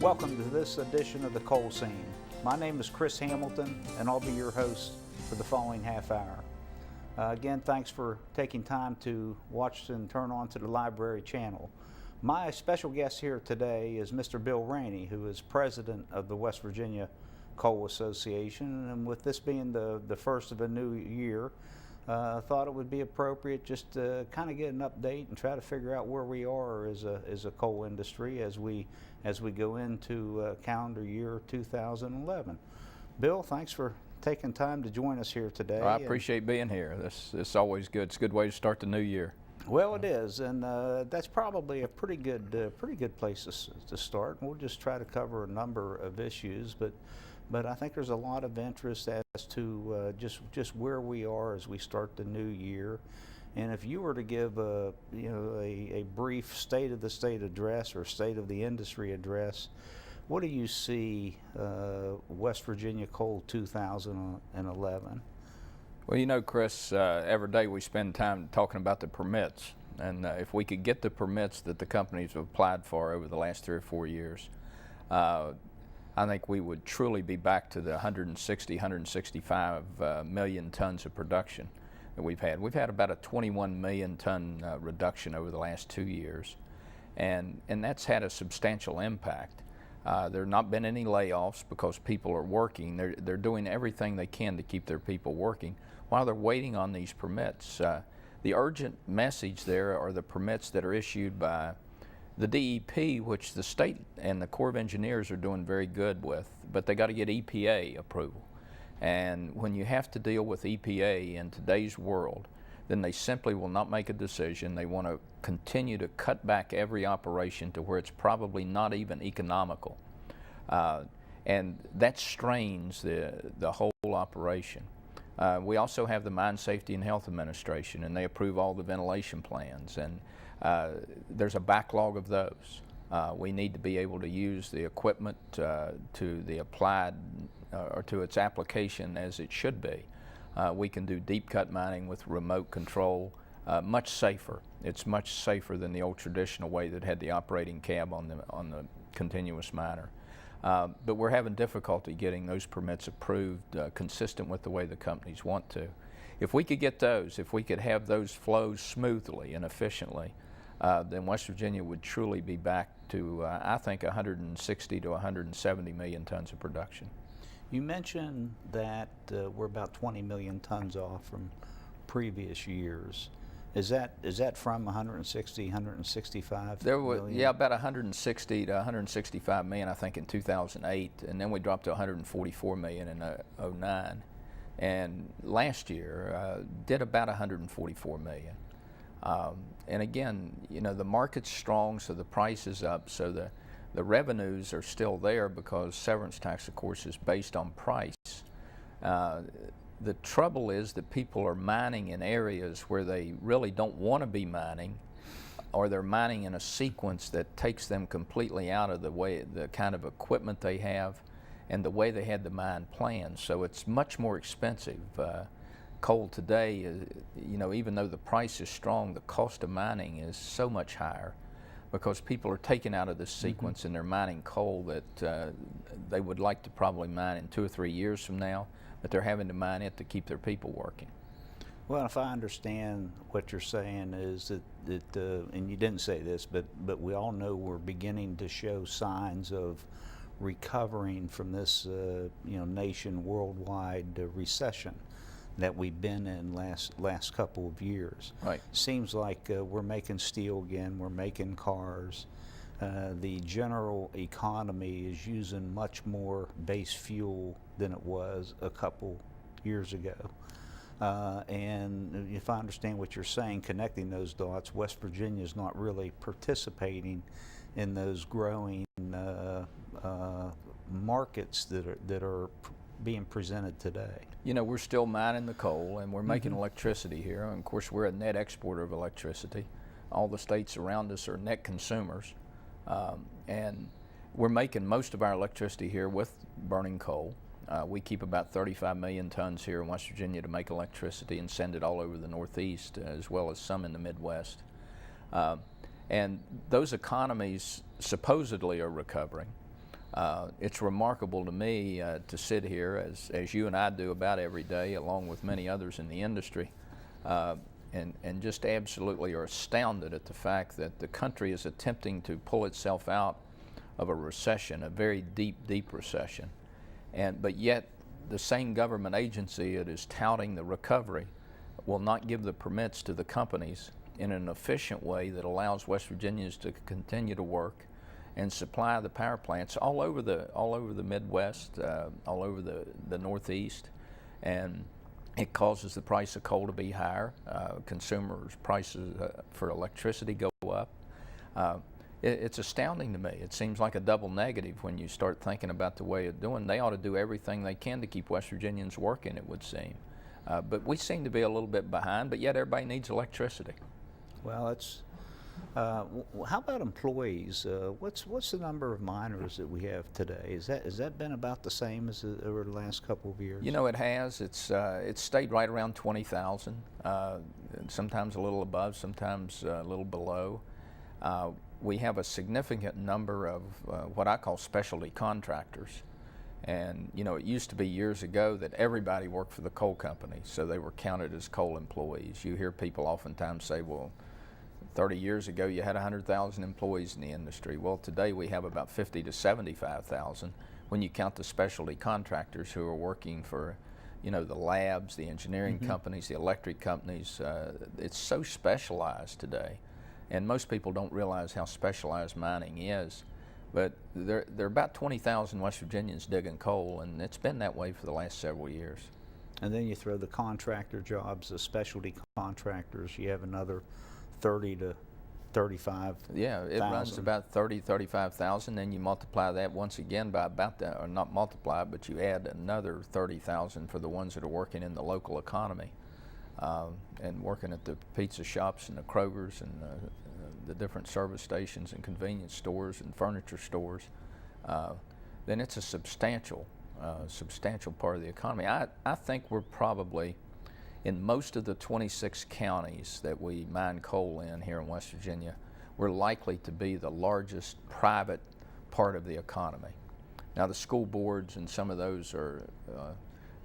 Welcome to this edition of the Coal Scene. My name is Chris Hamilton, and I'll be your host for the following half hour. Again, thanks for taking time to watch and turn on to the library channel. My special guest here today is Mr. Bill Rainey, who is president of the West Virginia Coal Association. And with this being the first of a new year, I thought it would be appropriate just to kind of get an update and try to figure out where we are as a coal industry as we go into calendar year 2011. Bill, thanks for taking time to join us here today. I appreciate being here. This is always good. It's a good way to start the new year. Well, it is, and that's probably a pretty good place to start. We'll just try to cover a number of issues, but I think there's a lot of interest as to just where we are as we start the new year. And if you were to give a brief state of the state address or state of the industry address, what do you see West Virginia Coal 2011? Well, you know, Chris, every day we spend time talking about the permits, and if we could get the permits that the companies have applied for over the last 3 or 4 years, I think we would truly be back to the 160, 165 million tons of production that we've had. We've had about a 21 million ton reduction over the last 2 years, and that's had a substantial impact. There have not been any layoffs because people are working. They're doing everything they can to keep their people working while they're waiting on these permits. The urgent message there are the permits that are issued by the DEP, which the state and the Corps of Engineers are doing very good with, but they got to get EPA approval. And when you have to deal with EPA in today's world, then they simply will not make a decision. They want to continue to cut back every operation to where it's probably not even economical. And that strains the whole operation. We also have the Mine Safety and Health Administration, and they approve all the ventilation plans, and there's a backlog of those. We need to be able to use the equipment to the applied or to its application as it should be. We can do deep cut mining with remote control, much safer. It's much safer than the old traditional way that had the operating cab on the continuous miner. But we're having difficulty getting those permits approved consistent with the way the companies want to. If we could get those, if we could have those flows smoothly and efficiently, then West Virginia would truly be back to, I think, 160 to 170 million tons of production. You mentioned that we're about 20 million tons off from previous years. Is that from 160, 165 million? Yeah, about 160 to 165 million, I think, in 2008, and then we dropped to 144 million in 2009. And last year did about 144 million. And again, you know, the market's strong, so the price is up, so the revenues are still there because severance tax, of course, is based on price. The trouble is that people are mining in areas where they really don't want to be mining, or they're mining in a sequence that takes them completely out of the kind of equipment they have and the way they had the mine planned. So it's much more expensive. Coal today, you know, even though the price is strong, the cost of mining is so much higher because people are taken out of this sequence and they're mining coal that they would like to probably mine in 2 or 3 years from now, but they're having to mine it to keep their people working. Well, if I understand what you're saying is that and you didn't say this, but we all know we're beginning to show signs of recovering from this nation worldwide recession that we've been in last couple of years. Right. Seems like we're making steel again, we're making cars. The general economy is using much more base fuel than it was a couple years ago. And if I understand what you're saying, connecting those dots, West Virginia is not really participating in those growing markets that are being presented today. You know, we're still mining the coal and we're making electricity here. And of course, we're a net exporter of electricity. All the states around us are net consumers. And we're making most of our electricity here with burning coal. We keep about 35 million tons here in West Virginia to make electricity and send it all over the Northeast, as well as some in the Midwest. And those economies supposedly are recovering. It's remarkable to me to sit here, as you and I do about every day, along with many others in the industry, and just absolutely are astounded at the fact that the country is attempting to pull itself out of a recession, a very deep, deep recession. But yet, the same government agency that is touting the recovery will not give the permits to the companies in an efficient way that allows West Virginians to continue to work and supply the power plants all over the Midwest, all over the Northeast, and it causes the price of coal to be higher. Consumers' prices for electricity go up. It's astounding to me. It seems like a double negative when you start thinking about the way it's doing. They ought to do everything they can to keep West Virginians working, it would seem. But we seem to be a little bit behind, but yet everybody needs electricity. Well, it's, how about employees? What's the number of miners that we have today? Has that been about the same as over the last couple of years? You know, it has. It's stayed right around 20,000, sometimes a little above, sometimes a little below. We have a significant number of what I call specialty contractors. And, you know, it used to be years ago that everybody worked for the coal company, so they were counted as coal employees. You hear people oftentimes say, well, 30 years ago you had 100,000 employees in the industry. Well, today we have about 50 to 75,000 when you count the specialty contractors who are working for, you know, the labs, the engineering companies, the electric companies. It's so specialized today. And most people don't realize how specialized mining is. But there are about 20,000 West Virginians digging coal, and it's been that way for the last several years. And then you throw the contractor jobs, the specialty contractors, you have another 30 to 35. Yeah, it runs about 30, 35,000. Then you multiply that once again by about that, or not multiply, but you add another 30,000 for the ones that are working in the local economy. And working at the pizza shops and the Krogers and the different service stations and convenience stores and furniture stores, then it's a substantial part of the economy. I think we're probably, in most of the 26 counties that we mine coal in here in West Virginia, we're likely to be the largest private part of the economy. Now the school boards and some of those are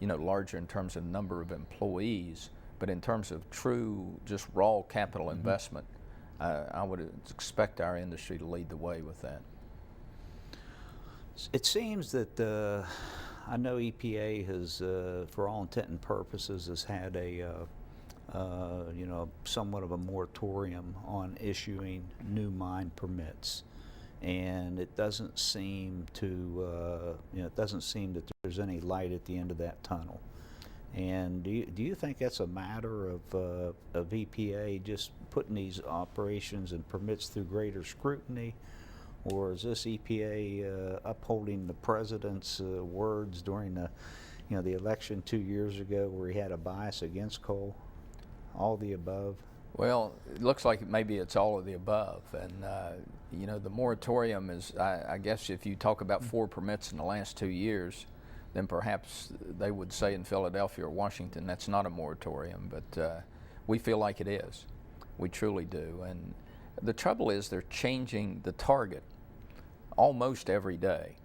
you know, larger in terms of number of employees, but in terms of true, just raw capital investment, I would expect our industry to lead the way with that. It seems that I know EPA has, for all intent and purposes, has had a you know, somewhat of a moratorium on issuing new mine permits, and it doesn't seem to you know, it doesn't seem that there's any light at the end of that tunnel. And do you think that's a matter of EPA just putting these operations and permits through greater scrutiny, or is this EPA upholding the president's words during the, you know, the election 2 years ago, where he had a bias against coal? All the above? Well, it looks like maybe it's all of the above, and you know, the moratorium is, I guess if you talk about 4 permits in the last 2 years, then perhaps they would say in Philadelphia or Washington that's not a moratorium, but we feel like it is. We truly do. And the trouble is they're changing the target almost every day,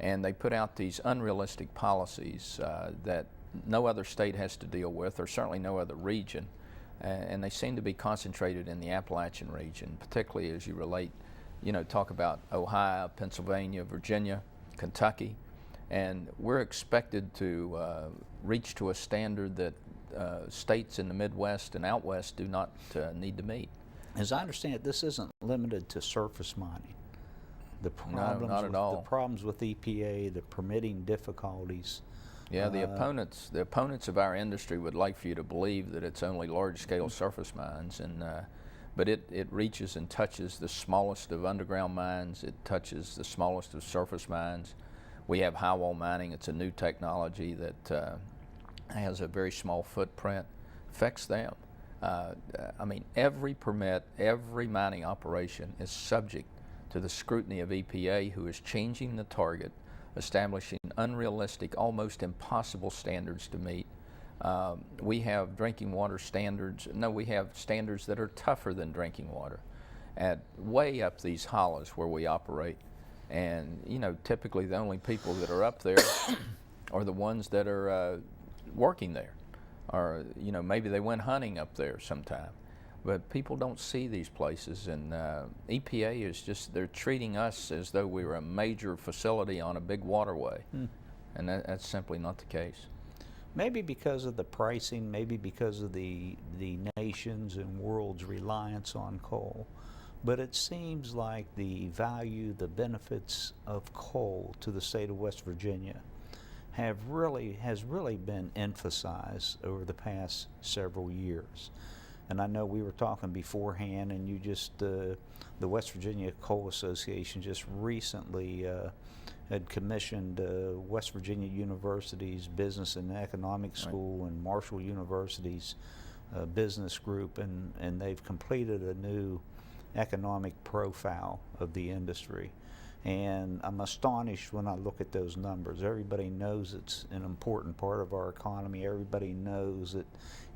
and they put out these unrealistic policies that no other state has to deal with, or certainly no other region, and they seem to be concentrated in the Appalachian region, particularly as you relate, you know, talk about Ohio, Pennsylvania, Virginia, Kentucky. And we're expected to reach to a standard that states in the Midwest and out West do not need to meet. As I understand it, this isn't limited to surface mining. The problems, no, not at all. The problems with EPA, the permitting difficulties. Yeah, the opponents of our industry would like for you to believe that it's only large-scale surface mines, and but it reaches and touches the smallest of underground mines. It touches the smallest of surface mines. We have highwall mining. It's a new technology that has a very small footprint, affects them. I mean, every permit, every mining operation is subject to the scrutiny of EPA, who is changing the target, establishing unrealistic, almost impossible standards to meet. We have drinking water standards. No, we have standards that are tougher than drinking water, at way up these hollows where we operate. And, you know, typically the only people that are up there are the ones that are working there. Or, you know, maybe they went hunting up there sometime. But people don't see these places, and EPA is just, they're treating us as though we were a major facility on a big waterway. And that's simply not the case. Maybe because of the pricing, maybe because of the nation's and world's reliance on coal. But it seems like the value, the benefits of coal to the state of West Virginia has really been emphasized over the past several years. And I know we were talking beforehand, and you just, the West Virginia Coal Association just recently had commissioned West Virginia University's Business and Economic School and Marshall University's business group, and they've completed a new economic profile of the industry. And I'm astonished when I look at those numbers. Everybody knows it's an important part of our economy. Everybody knows that,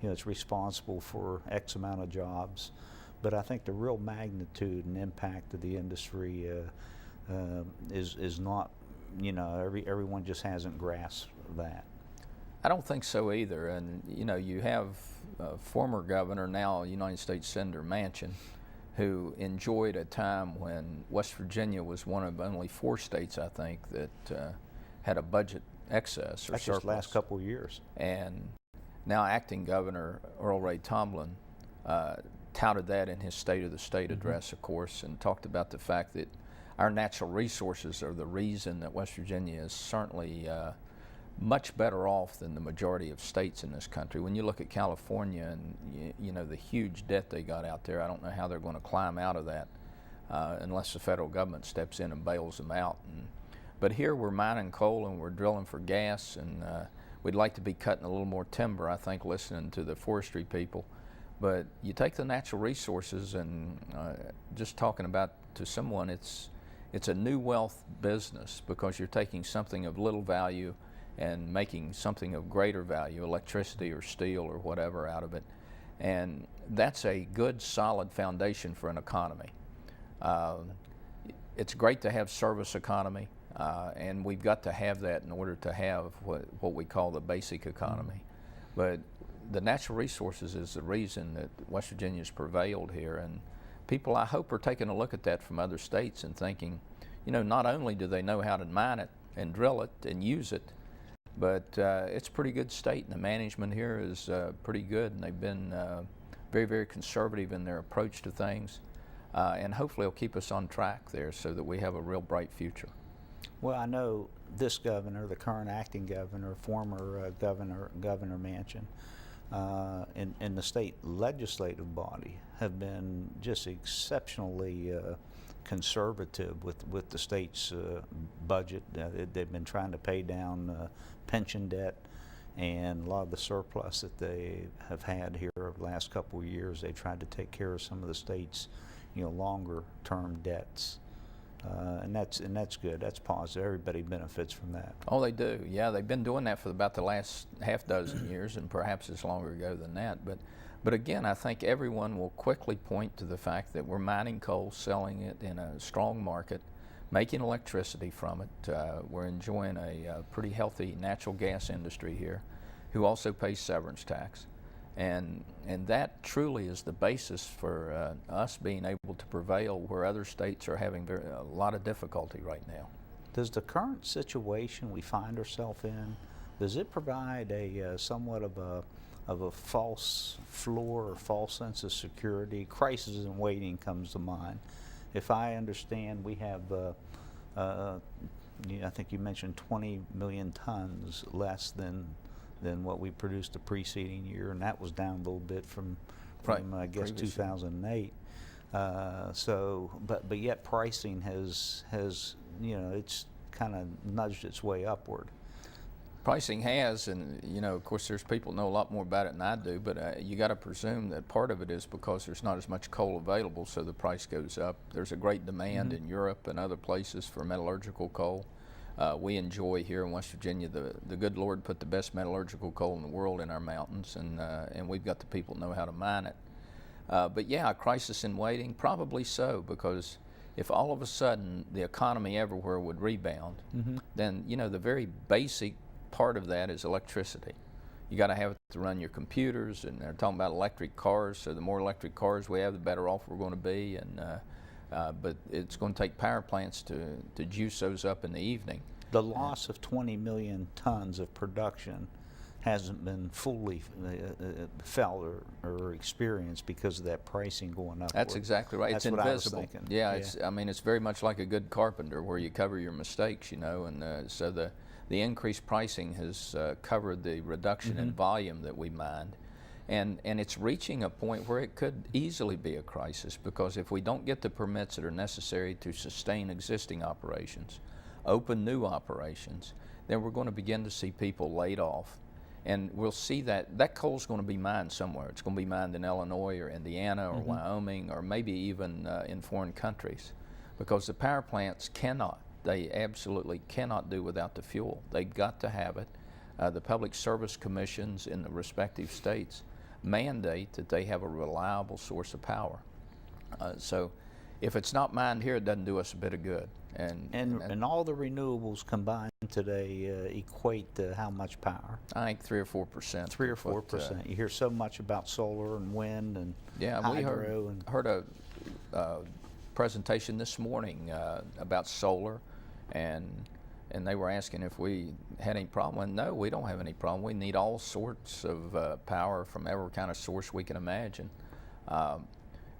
you know, it's responsible for X amount of jobs. But I think the real magnitude and impact of the industry is not, you know, everyone just hasn't grasped that. I don't think so either. And, you know, you have former governor, now United States Senator Manchin, who enjoyed a time when West Virginia was one of only 4 states, I think, that had a budget excess or That's surplus. just last couple of years. And now acting Governor Earl Ray Tomblin touted that in his State of the State address, of course, and talked about the fact that our natural resources are the reason that West Virginia is certainly much better off than the majority of states in this country. When you look at California and you know the huge debt they got out there, I don't know how they're going to climb out of that unless the federal government steps in and bails them out. But here we're mining coal and we're drilling for gas, and we'd like to be cutting a little more timber, I think, listening to the forestry people. But you take the natural resources and just talking about to someone, it's a new wealth business, because you're taking something of little value and making something of greater value, electricity or steel or whatever, out of it. And that's a good, solid foundation for an economy. It's great to have service economy, and we've got to have that in order to have what we call the basic economy. But the natural resources is the reason that West Virginia's prevailed here, and people, I hope, are taking a look at that from other states and thinking, you know, not only do they know how to mine it and drill it and use it, but it's a pretty good state, and the management here is pretty good, and they've been very, very conservative in their approach to things, and hopefully it'll keep us on track there so that we have a real bright future. Well, I know this governor, the current acting governor, former Governor Manchin, and the state legislative body have been just exceptionally conservative with the state's budget. They've been trying to pay down pension debt, and a lot of the surplus that they have had here over the last couple of years, they've tried to take care of some of the state's, you know, longer term debts. And that's good. That's positive. Everybody benefits from that. Oh, they do. Yeah, they've been doing that for about the last half dozen years, and perhaps it's longer ago than that. But again, I think everyone will quickly point to the fact that we're mining coal, selling it in a strong market, making electricity from it. We're enjoying a pretty healthy natural gas industry here, who also pays severance tax. And that truly is the basis for us being able to prevail where other states are having a lot of difficulty right now. Does the current situation we find ourselves in, does it provide a somewhat of a false floor or false sense of security? Crisis in waiting comes to mind. If I understand, we have, I think you mentioned 20 million tons less than what we produced the preceding year, and that was down a little bit from I guess, 2008. But yet pricing has you know, it's kind of nudged its way upward. Pricing has, and you know, of course, there's people know a lot more about it than I do, but you got to presume that part of it is because there's not as much coal available, so the price goes up. There's a great demand in Europe and other places for metallurgical coal. We enjoy here in West Virginia, the good Lord put the best metallurgical coal in the world in our mountains, and we've got the people who know how to mine it. But yeah, a crisis in waiting, probably so, because if all of a sudden the economy everywhere would rebound, then the very basic part of that is electricity. You got to have it to run your computers, and they're talking about electric cars. So the more electric cars we have, the better off we're going to be. And but it's going to take power plants to juice those up in the evening. The loss of 20 million tons of production hasn't been fully felt or experienced because of that pricing going up. That's exactly right. That's it's what invisible. I was thinking. Yeah, it's very much like a good carpenter where you cover your mistakes, and so the increased pricing has covered the reduction in volume that we mined. And it's reaching a point where it could easily be a crisis, because if we don't get the permits that are necessary to sustain existing operations, open new operations, then we're going to begin to see people laid off. And we'll see that coal's going to be mined somewhere. It's going to be mined in Illinois or Indiana or Wyoming, or maybe even in foreign countries, because the power plants they absolutely cannot do without the fuel. They've got to have it. The public service commissions in the respective states mandate that they have a reliable source of power. So if it's not mined here, it doesn't do us a bit of good. And all the renewables combined today equate to how much power? I think 3 or 4%. 3 or 4%. You hear so much about solar and wind and hydro. We heard a presentation this morning about solar, and they were asking if we had any problem. And no, we don't have any problem. We need all sorts of power from every kind of source we can imagine.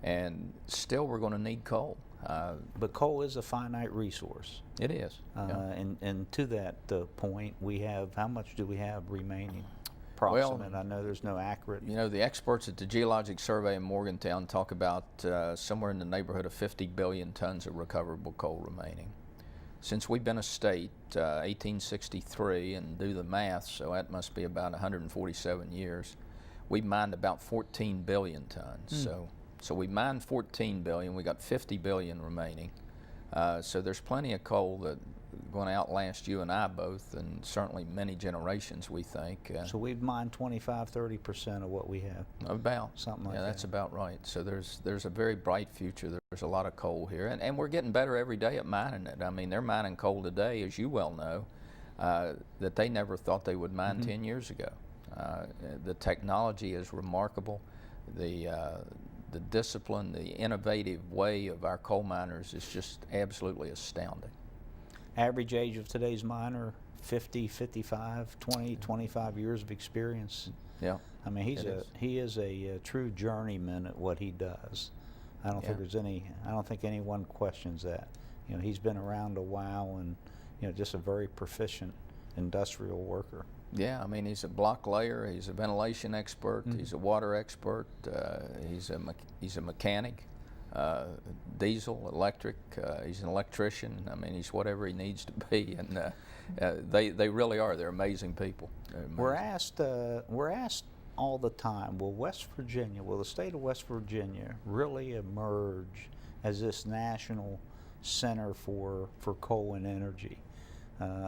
And still we're going to need coal. But coal is a finite resource. It is. And to that point, we have, how much do we have remaining? Approximate. I know there's no accurate. The experts at the Geologic Survey in Morgantown talk about somewhere in the neighborhood of 50 billion tons of recoverable coal remaining. Since we've been a state, 1863, and do the math, so that must be about 147 years, we've mined about 14 billion tons. So we mined 14 billion, we got 50 billion remaining. So there's plenty of coal that's going to outlast you and I both, and certainly many generations, we think. So we've mined 25–30% of what we have. About. Something like that. Yeah, that's about right. So there's a very bright future. There's a lot of coal here, and we're getting better every day at mining it. I mean, they're mining coal today, as you well know, that they never thought they would mine 10 years ago. The technology is remarkable. The discipline, the innovative way of our coal miners is just absolutely astounding. Average age of today's miner, 50, 55, 20, 25 years of experience. Yeah. I mean, he is a true journeyman at what he does. I don't think anyone questions that. He's been around a while, and just a very proficient industrial worker. Yeah, I mean, he's a block layer, he's a ventilation expert, he's a water expert, he's a mechanic, diesel, electric, he's an electrician. I mean, he's whatever he needs to be, and they really are. They're amazing people. We're asked all the time, will the state of West Virginia really emerge as this national center for coal and energy,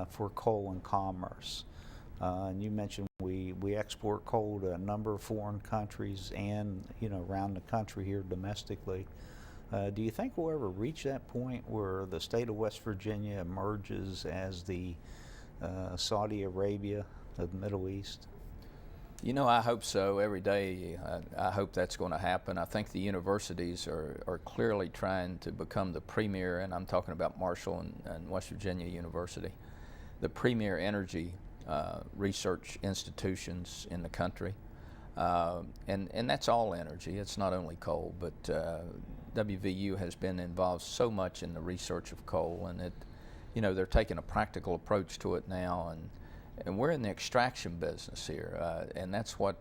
for coal and commerce? And you mentioned we export coal to a number of foreign countries and around the country here domestically. Do you think we'll ever reach that point where the state of West Virginia emerges as the Saudi Arabia of the Middle East? I hope so. Every day I hope that's going to happen. I think the universities are clearly trying to become the premier, and I'm talking about Marshall and West Virginia University, the premier energy research institutions in the country, and that's all energy. It's not only coal, but WVU has been involved so much in the research of coal, and they're taking a practical approach to it now, and we're in the extraction business here, and that's what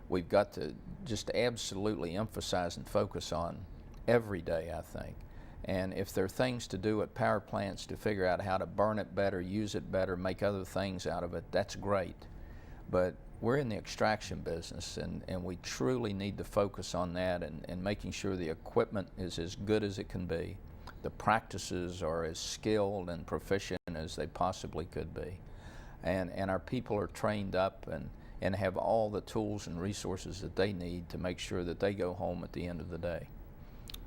we've got to just absolutely emphasize and focus on every day, I think. And if there are things to do at power plants to figure out how to burn it better, use it better, make other things out of it, that's great. But we're in the extraction business, and we truly need to focus on that and making sure the equipment is as good as it can be. The practices are as skilled and proficient as they possibly could be. And our people are trained up and have all the tools and resources that they need to make sure that they go home at the end of the day.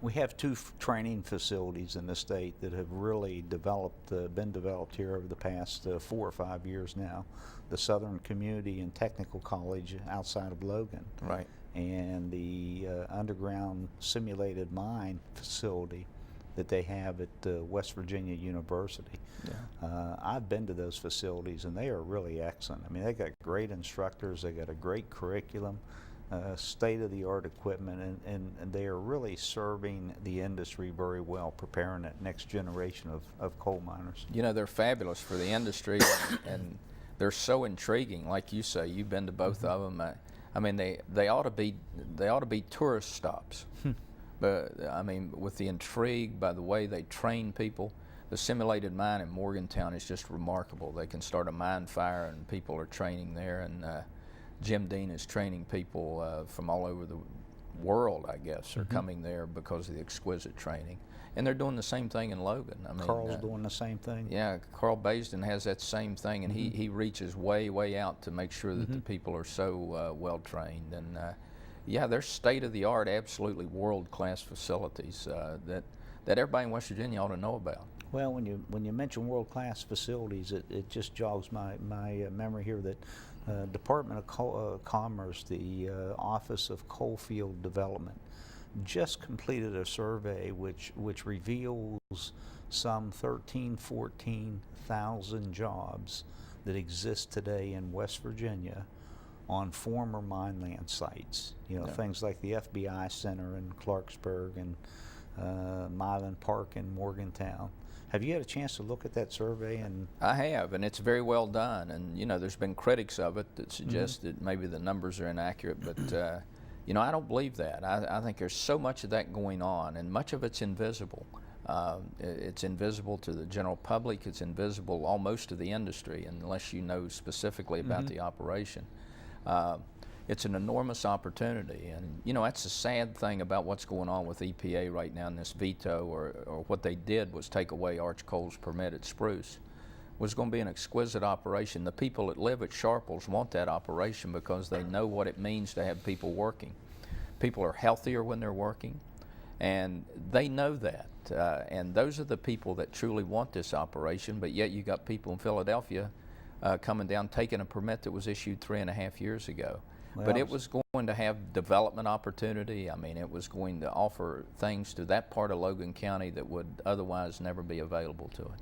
We have two training facilities in the state that have really been developed here over the past 4 or 5 years now. The Southern Community and Technical College outside of Logan. Right. And the underground simulated mine facility that they have at West Virginia University. Yeah. I've been to those facilities and they are really excellent. I mean, they got great instructors, they got a great curriculum, state-of-the-art equipment, and they are really serving the industry very well, preparing that next generation of coal miners. You know, they're fabulous for the industry, and they're so intriguing. Like you say, you've been to both of them. I mean, they ought to be tourist stops. But I mean, with the intrigue by the way they train people, the simulated mine in Morgantown is just remarkable. They can start a mine fire and people are training there, and Jim Dean is training people from all over the world, I guess, are coming there because of the exquisite training. And they're doing the same thing in Logan. I mean, Carl's doing the same thing? Yeah, Carl Baisden has that same thing, and he reaches way out to make sure that the people are so well trained. And yeah, they're state-of-the-art, absolutely world-class facilities that everybody in West Virginia ought to know about. Well, when you mention world-class facilities, it just jogs my memory here that Department of Commerce, the Office of Coalfield Development, just completed a survey which reveals some 14,000 jobs that exist today in West Virginia on former mine land sites. You know, things like the FBI Center in Clarksburg and Milan Park in Morgantown. Have you had a chance to look at that survey? And I have, and it's very well done. And you know, there's been critics of it that suggest that maybe the numbers are inaccurate, but you know, I don't believe that. I think there's so much of that going on, and much of it's invisible. It's invisible to the general public. It's invisible almost to the industry, unless you know specifically about the operation. It's an enormous opportunity, and you know, that's the sad thing about what's going on with EPA right now in this veto, or what they did was take away Arch Coal's permit at Spruce. Was going to be an exquisite operation. The people that live at Sharples want that operation because they know what it means to have people working. People are healthier when they're working, and they know that. And those are the people that truly want this operation, but yet you got people in Philadelphia coming down taking a permit that was issued 3.5 years ago. Well, but it was going to have development opportunity. I mean, it was going to offer things to that part of Logan County that would otherwise never be available to it.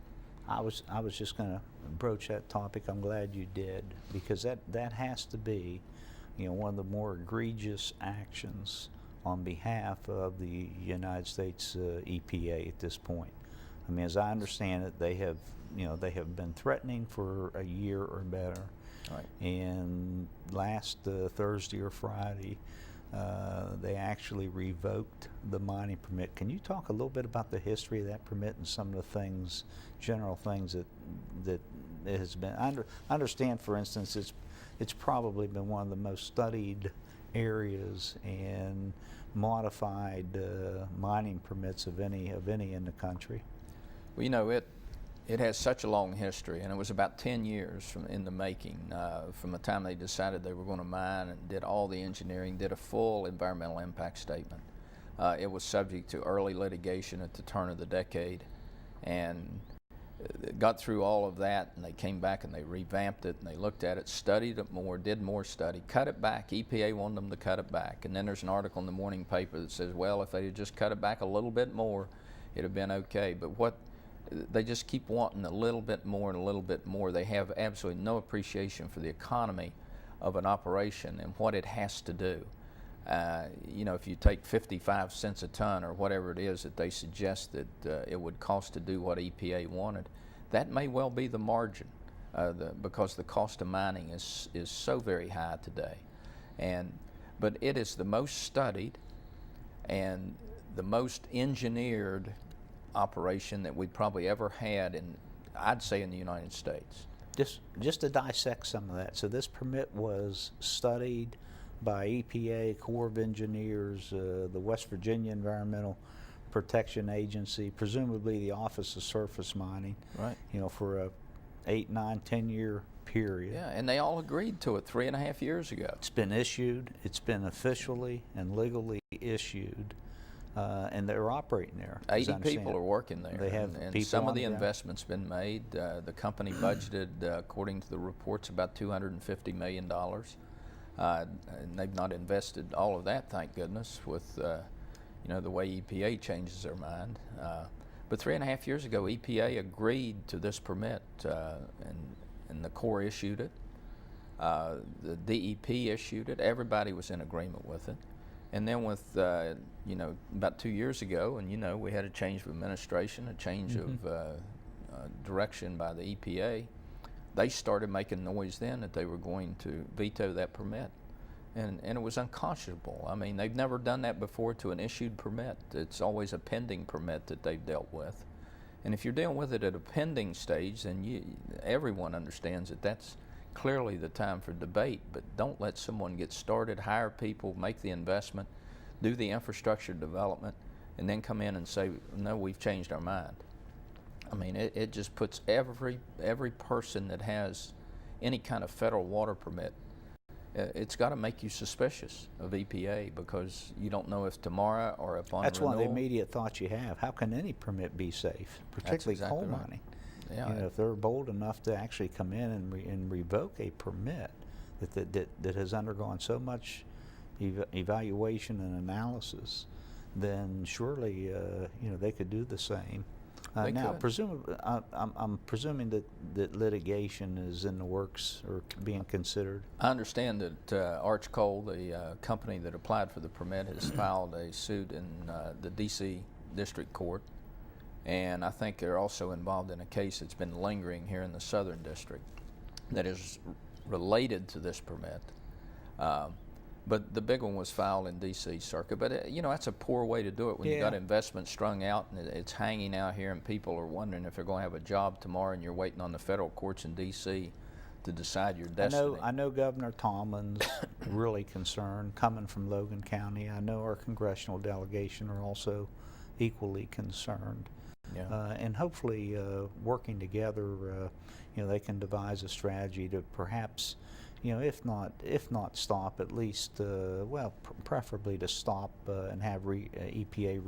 I was just going to broach that topic. I'm glad you did, because that has to be, you know, one of the more egregious actions on behalf of the United States EPA at this point. I mean, as I understand it, they have been threatening for a year or better. Right. And last Thursday or Friday, they actually revoked the mining permit. Can you talk a little bit about the history of that permit and some of the things, general things that it has been? I understand, for instance, it's probably been one of the most studied areas and modified mining permits of any in the country. Well, you know, it has such a long history, and it was about 10 years in the making, from the time they decided they were going to mine and did all the engineering, did a full environmental impact statement. It was subject to early litigation at the turn of the decade, and got through all of that, and they came back and they revamped it, and they looked at it, studied it more, did more study, cut it back. EPA wanted them to cut it back, and then there's an article in the morning paper that says, well, if they had just cut it back a little bit more, it'd have been okay. But they just keep wanting a little bit more and a little bit more. They have absolutely no appreciation for the economy of an operation and what it has to do. You know, if you take 55 cents a ton or whatever it is that they suggest that it would cost to do what EPA wanted, that may well be the margin, because the cost of mining is so very high today. But it is the most studied and the most engineered operation that we've probably ever had I'd say in the United States. Just to dissect some of that. So this permit was studied by EPA, Corps of Engineers, the West Virginia Environmental Protection Agency, presumably the Office of Surface Mining. Right. You know, for a 8, 9, 10 year period. Yeah, and they all agreed to it 3.5 years ago. It's been issued. It's been officially and legally issued. and they're operating there. 80 people are working there. They have and people some of on the the ground. investment's been made. The company budgeted, according to the reports, about $250 million. And they've not invested all of that, thank goodness, with the way EPA changes their mind. But 3.5 years ago, EPA agreed to this permit, and the Corps issued it. The DEP issued it. Everybody was in agreement with it. And then with, about 2 years ago, and we had a change of administration, a change of direction by the EPA. They started making noise then that they were going to veto that permit. And it was unconscionable. I mean, they've never done that before to an issued permit. It's always a pending permit that they've dealt with. And if you're dealing with it at a pending stage, then everyone understands that that's clearly the time for debate, but don't let someone get started, hire people, make the investment, do the infrastructure development, and then come in and say, no, we've changed our mind. I mean, it just puts every person that has any kind of federal water permit, it's got to make you suspicious of EPA, because you don't know if tomorrow or upon That's renewal. one of the immediate thoughts you have. How can any permit be safe, particularly exactly coal right. mining? Yeah. If they're bold enough to actually come in and revoke a permit that has undergone so much evaluation and analysis, then surely they could do the same. They now, could. presumably, I'm presuming that litigation is in the works or being considered. I understand that Arch Coal, the company that applied for the permit, has filed a suit in the D.C. District Court. And I think they're also involved in a case that's been lingering here in the Southern District that is related to this permit. But the big one was filed in D.C. Circuit. But that's a poor way to do it when you got investment strung out and it's hanging out here, and people are wondering if they're going to have a job tomorrow, and you're waiting on the federal courts in D.C. to decide your destiny. I know Governor Tomlin's really concerned, coming from Logan County. I know our congressional delegation are also equally concerned. Yeah. And hopefully working together, they can devise a strategy to perhaps, if not stop, at least, preferably to stop and have EPA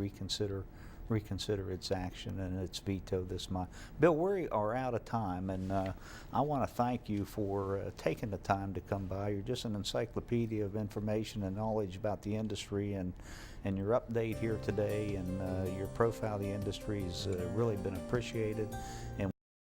reconsider its action and its veto this month. Bill, we are out of time, and I want to thank you for taking the time to come by. You're just an encyclopedia of information and knowledge about the industry, and your update here today and your profile of the industry has really been appreciated, and